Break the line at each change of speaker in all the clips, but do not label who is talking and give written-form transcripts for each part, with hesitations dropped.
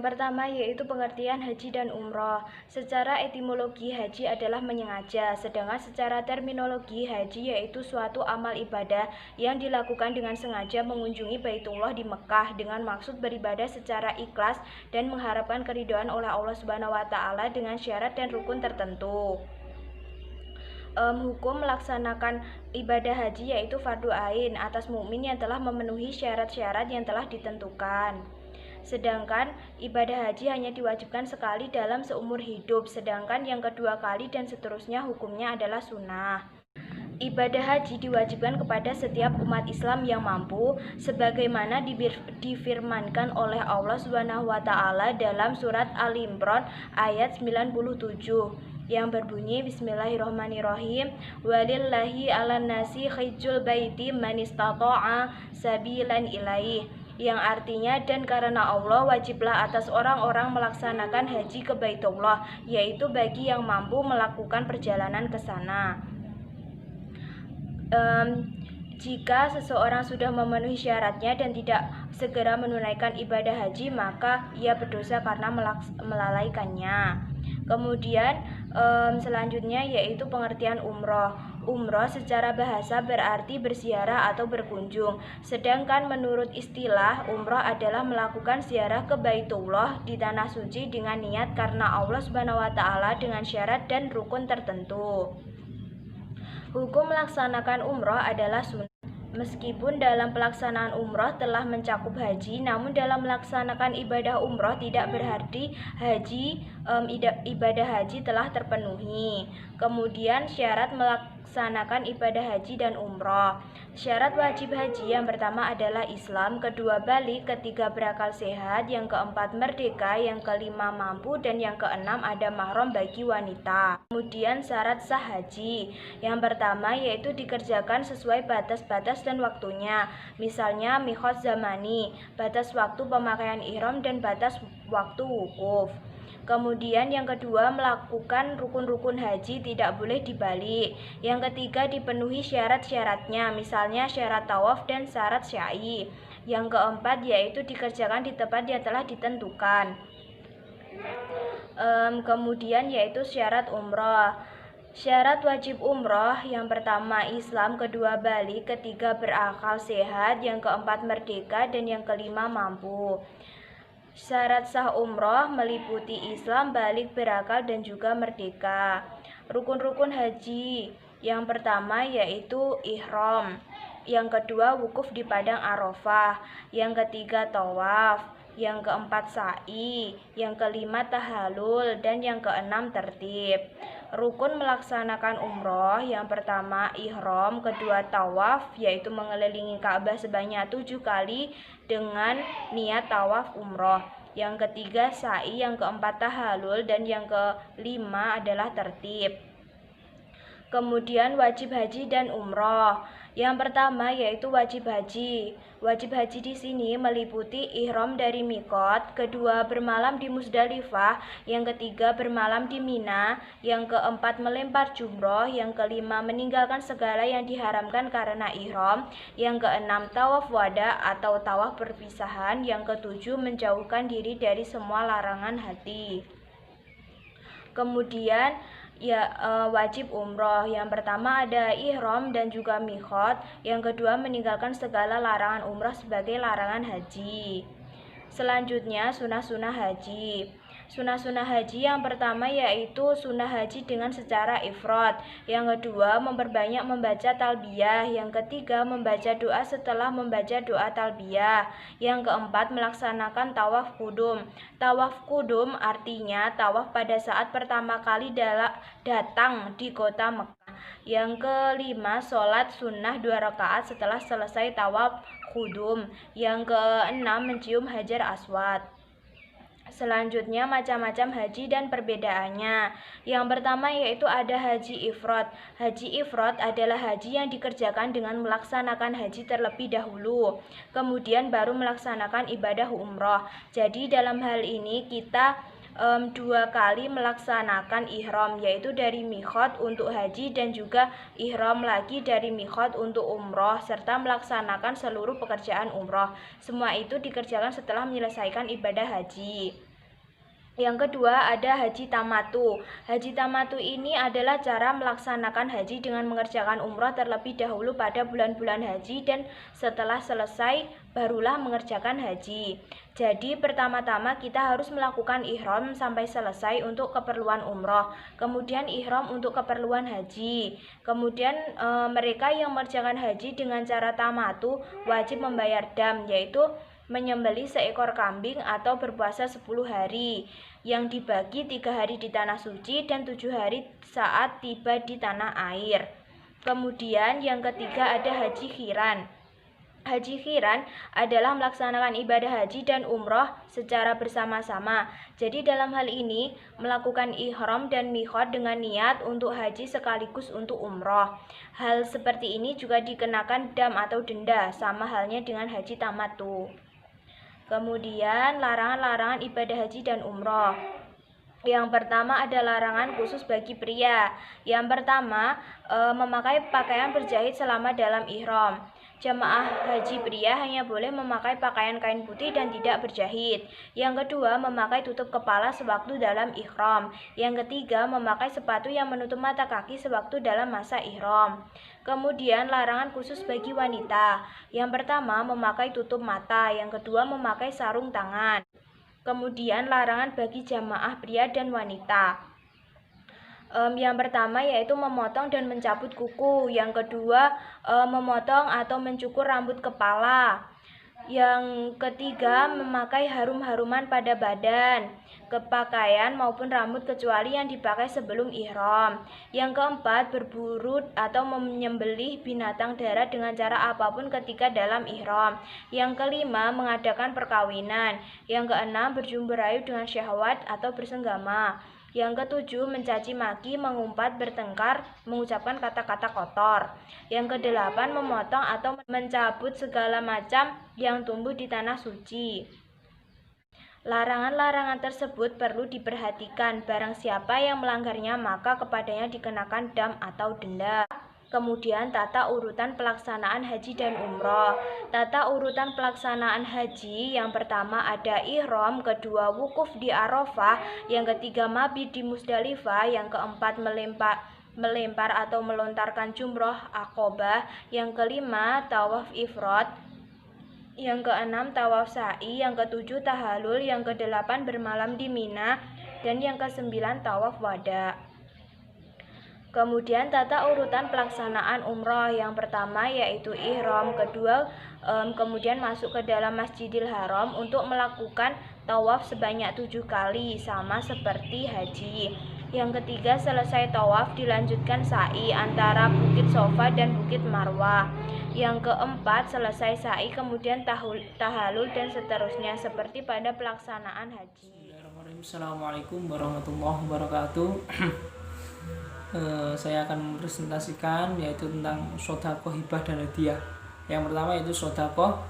Yang pertama yaitu pengertian haji dan umroh. Secara etimologi haji adalah menyengaja, sedangkan secara terminologi haji yaitu suatu amal ibadah yang dilakukan dengan sengaja mengunjungi Baitullah di Mekah dengan maksud beribadah secara ikhlas dan mengharapkan keridhaan oleh Allah Subhanahu wa taala dengan syarat dan rukun tertentu. Hukum melaksanakan ibadah haji yaitu fardu ain atas mukmin yang telah memenuhi syarat-syarat yang telah ditentukan. Sedangkan ibadah haji hanya diwajibkan sekali dalam seumur hidup, sedangkan yang kedua kali dan seterusnya hukumnya adalah sunnah. Ibadah haji diwajibkan kepada setiap umat Islam yang mampu, sebagaimana difirmankan oleh Allah Subhanahu wa taala dalam surat Al-Imran ayat 97 yang berbunyi Bismillahirrahmanirrahim, walillahi 'alan nasi hajjul baiti man istata'a sabilan ilaih, yang artinya dan karena Allah wajiblah atas orang-orang melaksanakan haji ke Baitullah, yaitu bagi yang mampu melakukan perjalanan ke sana. Jika seseorang sudah memenuhi syaratnya dan tidak segera menunaikan ibadah haji, maka ia berdosa karena melalaikannya. Kemudian selanjutnya yaitu pengertian umroh. Umroh secara bahasa berarti berziarah atau berkunjung. Sedangkan menurut istilah, umroh adalah melakukan ziarah ke Baitullah di tanah suci dengan niat karena Allah Subhanahu wa taala dengan syarat dan rukun tertentu. Hukum melaksanakan umroh adalah sunnah. Meskipun dalam pelaksanaan umroh telah mencakup haji, namun dalam melaksanakan ibadah umroh tidak berarti ibadah haji telah terpenuhi. Kemudian syarat melaksanakan ibadah haji dan umroh. Syarat wajib haji yang pertama adalah Islam, kedua balik, ketiga berakal sehat, yang keempat merdeka, yang kelima mampu, dan yang keenam ada mahram bagi wanita. Kemudian syarat sah haji. Yang pertama yaitu dikerjakan sesuai batas-batas dan waktunya. Misalnya miqat zamani, batas waktu pemakaian ihram dan batas waktu wukuf. Kemudian yang kedua melakukan rukun-rukun haji tidak boleh dibalik. Yang ketiga dipenuhi syarat-syaratnya, misalnya syarat tawaf dan syarat sya'i. Yang keempat yaitu dikerjakan di tempat yang telah ditentukan. Kemudian yaitu syarat umroh. Syarat wajib umroh yang pertama Islam, kedua balik, ketiga berakal sehat, yang keempat merdeka, dan yang kelima mampu. Syarat sah umroh meliputi Islam, balik, berakal, dan juga merdeka. Rukun-rukun haji yang pertama yaitu ihram, yang kedua wukuf di padang Arafah, yang ketiga tawaf, yang keempat sa'i, yang kelima tahallul, dan yang keenam tertib. Rukun melaksanakan umroh yang pertama ihram, kedua tawaf yaitu mengelilingi Ka'bah sebanyak 7 kali dengan niat tawaf umroh, yang ketiga sa'i, yang keempat tahallul, dan yang kelima adalah tertib. Kemudian wajib haji dan umroh. Yang pertama yaitu wajib haji. Wajib haji di sini meliputi ihram dari miqat, kedua bermalam di Muzdalifah, yang ketiga bermalam di Mina, yang keempat melempar jumroh, yang kelima meninggalkan segala yang diharamkan karena ihram, yang keenam tawaf wada atau tawaf perpisahan, yang ketujuh menjauhkan diri dari semua larangan hati. Kemudian wajib umroh. Yang pertama ada ihram dan juga miqat. Yang kedua meninggalkan segala larangan umroh sebagai larangan haji. Selanjutnya sunnah-sunnah haji. Sunnah-sunnah haji yang pertama yaitu sunnah haji dengan secara ifrad. Yang kedua memperbanyak membaca talbiyah. Yang ketiga membaca doa setelah membaca doa talbiyah. Yang keempat melaksanakan tawaf kudum. Tawaf kudum artinya tawaf pada saat pertama kali datang di kota Mekah. Yang kelima sholat sunnah 2 rakaat setelah selesai tawaf kudum. Yang keenam mencium hajar aswad. Selanjutnya macam-macam haji dan perbedaannya. Yang pertama yaitu ada haji ifrad. Haji ifrad adalah haji yang dikerjakan dengan melaksanakan haji terlebih dahulu, kemudian baru melaksanakan ibadah umroh. Jadi dalam hal ini kita 2 kali melaksanakan ihram, yaitu dari miqat untuk haji dan juga ihram lagi dari miqat untuk umroh, serta melaksanakan seluruh pekerjaan umroh. Semua itu dikerjakan setelah menyelesaikan ibadah haji. Yang kedua ada haji tamatu. Haji tamatu ini adalah cara melaksanakan haji dengan mengerjakan umroh terlebih dahulu pada bulan-bulan haji dan setelah selesai barulah mengerjakan haji. Jadi pertama-tama kita harus melakukan ihram sampai selesai untuk keperluan umroh. Kemudian ihram untuk keperluan haji. Kemudian mereka yang mengerjakan haji dengan cara tamatu wajib membayar dam, yaitu menyembelih seekor kambing atau berpuasa 10 hari yang dibagi 3 hari di tanah suci dan 7 hari saat tiba di tanah air. Kemudian yang ketiga ada haji khiran. Haji khiran adalah melaksanakan ibadah haji dan umroh secara bersama-sama. Jadi dalam hal ini melakukan ihram dan miqat dengan niat untuk haji sekaligus untuk umroh. Hal seperti ini juga dikenakan dam atau denda, sama halnya dengan haji tamattu. Kemudian larangan-larangan ibadah haji dan umroh. Yang pertama ada larangan khusus bagi pria. Yang pertama, memakai pakaian berjahit selama dalam ihram. Jamaah haji pria hanya boleh memakai pakaian kain putih dan tidak berjahit. Yang kedua, memakai tutup kepala sewaktu dalam ihram. Yang ketiga, memakai sepatu yang menutup mata kaki sewaktu dalam masa ihram. Kemudian larangan khusus bagi wanita. Yang pertama, memakai tutup mata. Yang kedua, memakai sarung tangan. Kemudian larangan bagi jamaah pria dan wanita. Yang pertama yaitu memotong dan mencabut kuku. Yang kedua memotong atau mencukur rambut kepala. Yang ketiga memakai harum-haruman pada badan, kepakaian maupun rambut kecuali yang dipakai sebelum ihram. Yang keempat berburu atau menyembelih binatang darat dengan cara apapun ketika dalam ihram. Yang kelima mengadakan perkawinan. Yang keenam berjumpa rayu dengan syahwat atau bersenggama. Yang ketujuh mencaci maki, mengumpat, bertengkar, mengucapkan kata-kata kotor. Yang kedelapan memotong atau mencabut segala macam yang tumbuh di tanah suci. Larangan-larangan tersebut perlu diperhatikan. Barang siapa yang melanggarnya maka kepadanya dikenakan dam atau denda. Kemudian tata urutan pelaksanaan haji dan umroh. Tata urutan pelaksanaan haji yang pertama ada ihram, kedua wukuf di Arafah, yang ketiga mabit di Musdalifah, yang keempat melempar atau melontarkan jumroh Aqobah, yang kelima tawaf ifrad, yang keenam tawaf sa'i, yang ketujuh tahalul, yang kedelapan bermalam di Mina, dan yang kesembilan tawaf wada. Kemudian tata urutan pelaksanaan umroh yang pertama yaitu ihram, kedua kemudian masuk ke dalam Masjidil Haram untuk melakukan tawaf sebanyak 7 kali sama seperti haji. Yang ketiga selesai tawaf dilanjutkan sa'i antara Bukit Sofa dan Bukit Marwah. Yang keempat selesai sa'i kemudian tahalul dan seterusnya seperti pada pelaksanaan haji.
Assalamualaikum warahmatullahi wabarakatuh. Saya akan mempresentasikan yaitu tentang sodaqoh, hibah, dan hadiah. Yang pertama yaitu sodaqoh,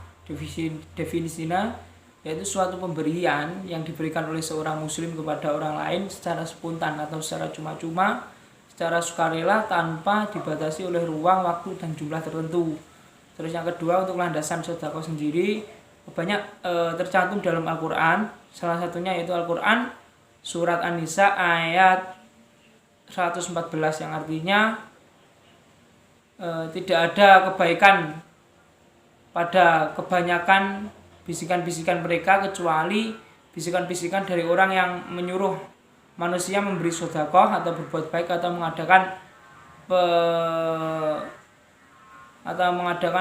definisinya yaitu suatu pemberian yang diberikan oleh seorang muslim kepada orang lain secara spontan atau secara cuma-cuma, secara sukarela tanpa dibatasi oleh ruang, waktu, dan jumlah tertentu. Terus yang kedua untuk landasan sodaqoh sendiri banyak tercantum dalam Al-Quran. Salah satunya yaitu Al-Quran surat An-Nisa ayat 114 yang artinya tidak ada kebaikan pada kebanyakan bisikan-bisikan mereka kecuali bisikan-bisikan dari orang yang menyuruh manusia memberi sedekah atau berbuat baik atau mengadakan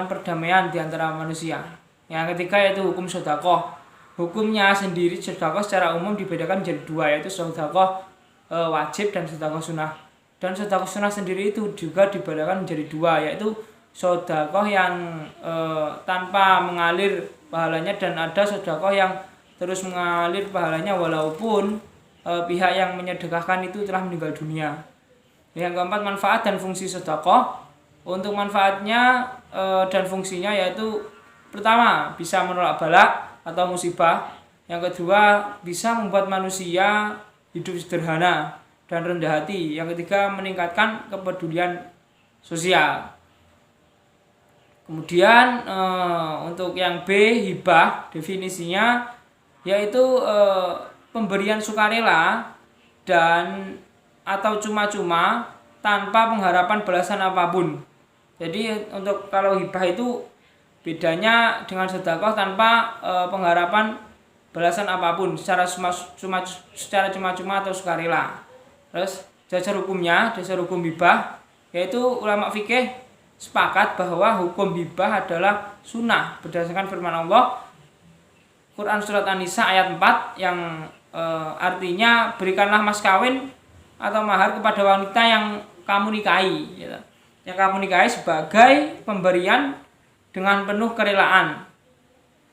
perdamaian di antara manusia. Yang ketiga yaitu hukum sedekah. Hukumnya sendiri sedekah secara umum dibedakan menjadi dua, yaitu sedekah wajib dan sedekah sunnah. Dan sedekah sunnah sendiri itu juga dibedakan menjadi dua, yaitu sedekah yang tanpa mengalir pahalanya dan ada sedekah yang terus mengalir pahalanya walaupun pihak yang menyedekahkan itu telah meninggal dunia. Yang keempat manfaat dan fungsi sedekah. Untuk manfaatnya dan fungsinya yaitu pertama bisa menolak bala atau musibah. Yang kedua bisa membuat manusia hidup sederhana dan rendah hati. Yang ketiga meningkatkan kepedulian sosial. Kemudian untuk yang B, hibah, definisinya yaitu pemberian sukarela dan atau cuma-cuma tanpa pengharapan balasan apapun. Jadi untuk kalau hibah itu bedanya dengan sedekah tanpa pengharapan balasan apapun secara cuma-cuma atau sukarela. Terus dasar hukum hibah yaitu ulama fikih sepakat bahwa hukum hibah adalah sunnah berdasarkan firman Allah Quran surat An-Nisa ayat 4 yang artinya berikanlah mas kawin atau mahar kepada wanita yang kamu nikahi, gitu. Yang kamu nikahi sebagai pemberian dengan penuh kerelaan.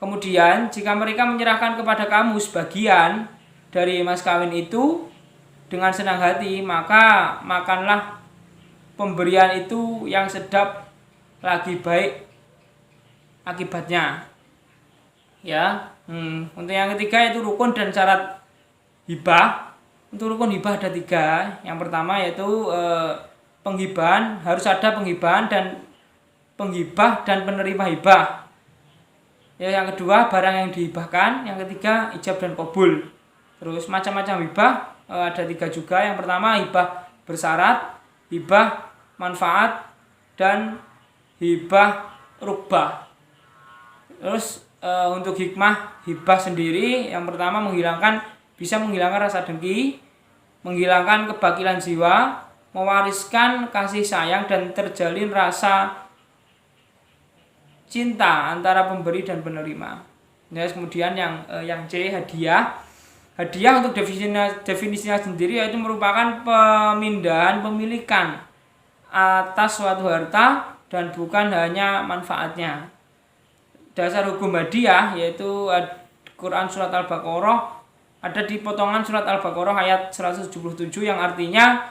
Kemudian jika mereka menyerahkan kepada kamu sebagian dari mas kawin itu dengan senang hati, maka makanlah pemberian itu yang sedap lagi baik akibatnya. Ya, untuk yang ketiga itu rukun dan syarat hibah. Untuk rukun hibah ada 3. Yang pertama yaitu penghibahan, harus ada penghibahan dan penghibah dan penerima hibah. Ya, yang kedua barang yang dihibahkan, yang ketiga ijab dan qabul. Terus macam-macam hibah ada 3 juga. Yang pertama hibah bersyarat, hibah manfaat dan hibah rukbah. Terus untuk hikmah hibah sendiri yang pertama bisa menghilangkan rasa dengki, menghilangkan kebakilan jiwa, mewariskan kasih sayang dan terjalin rasa cinta antara pemberi dan penerima. Ya, kemudian yang C hadiah. Hadiah untuk definisinya sendiri yaitu merupakan pemindahan pemilikan atas suatu harta dan bukan hanya manfaatnya. Dasar hukum hadiah yaitu Quran surat Al-Baqarah ada di potongan surat Al-Baqarah ayat 177 yang artinya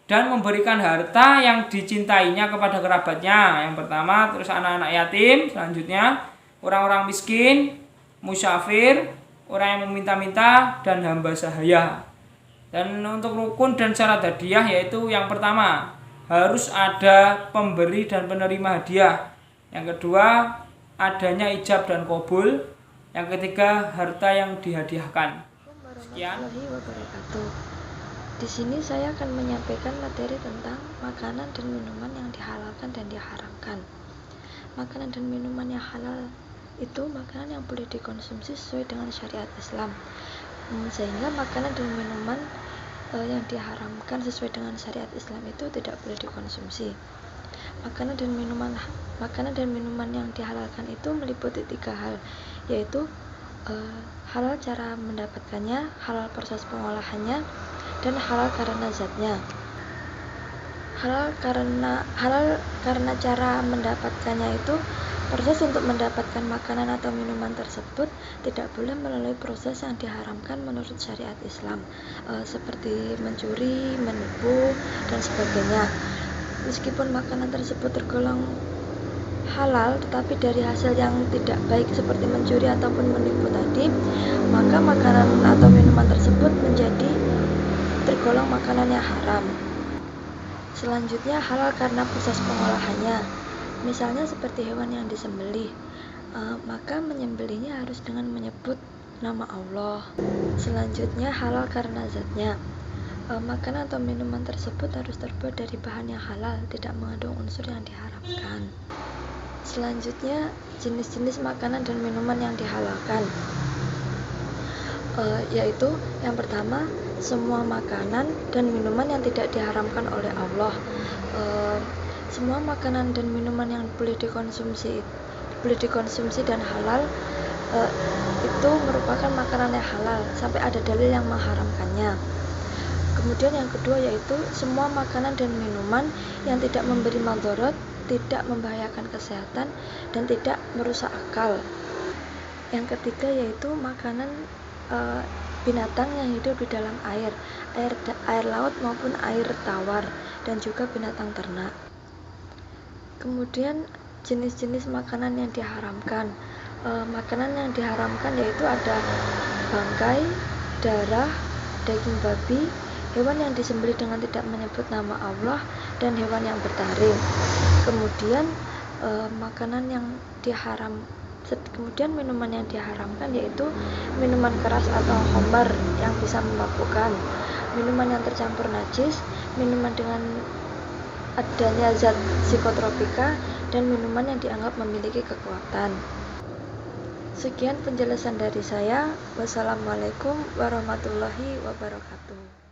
dan memberikan harta yang dicintainya kepada kerabatnya. Yang pertama, terus anak-anak yatim, selanjutnya orang-orang miskin, musafir, orang yang meminta-minta dan hamba sahaya. Dan untuk rukun dan syarat hadiah yaitu yang pertama, harus ada pemberi dan penerima hadiah. Yang kedua, adanya ijab dan qabul. Yang ketiga, harta yang dihadiahkan. Sekian.
Di sini saya akan menyampaikan materi tentang makanan dan minuman yang dihalalkan dan diharamkan. Makanan dan minuman yang halal itu makanan yang boleh dikonsumsi sesuai dengan syariat Islam. Sehingga makanan dan minuman yang diharamkan sesuai dengan syariat Islam itu tidak boleh dikonsumsi. Makanan dan minuman yang dihalalkan itu meliputi 3 hal, yaitu halal cara mendapatkannya, halal proses pengolahannya, dan halal karena zatnya. Halal karena cara mendapatkannya itu proses untuk mendapatkan makanan atau minuman tersebut tidak boleh melalui proses yang diharamkan menurut syariat Islam, seperti mencuri, menipu, dan sebagainya. Meskipun makanan tersebut tergolong halal, tetapi dari hasil yang tidak baik seperti mencuri ataupun menipu tadi, maka makanan atau minuman tersebut menjadi tergolong makanan yang haram. Selanjutnya halal karena proses pengolahannya. Misalnya seperti hewan yang disembelih, maka menyembelihnya harus dengan menyebut nama Allah. Selanjutnya halal karena zatnya. Makanan atau minuman tersebut harus terbuat dari bahan yang halal, tidak mengandung unsur yang diharamkan. Selanjutnya jenis-jenis makanan dan minuman yang dihalalkan, yaitu yang pertama semua makanan dan minuman yang tidak diharamkan oleh Allah. Semua makanan dan minuman yang boleh dikonsumsi dan halal itu merupakan makanan yang halal sampai ada dalil yang mengharamkannya. Kemudian yang kedua yaitu semua makanan dan minuman yang tidak memberi madarat, tidak membahayakan kesehatan, dan tidak merusak akal. Yang ketiga yaitu makanan binatang yang hidup di dalam air laut maupun air tawar, dan juga binatang ternak. Kemudian jenis-jenis makanan yang diharamkan. Makanan yang diharamkan yaitu ada bangkai, darah, daging babi, hewan yang disembelih dengan tidak menyebut nama Allah, dan hewan yang bertaring. Kemudian makanan yang Kemudian minuman yang diharamkan yaitu minuman keras atau khamar yang bisa memabukkan, minuman yang tercampur najis, minuman dengan adanya zat psikotropika, dan minuman yang dianggap memiliki kekuatan. Sekian penjelasan dari saya. Wassalamualaikum warahmatullahi wabarakatuh.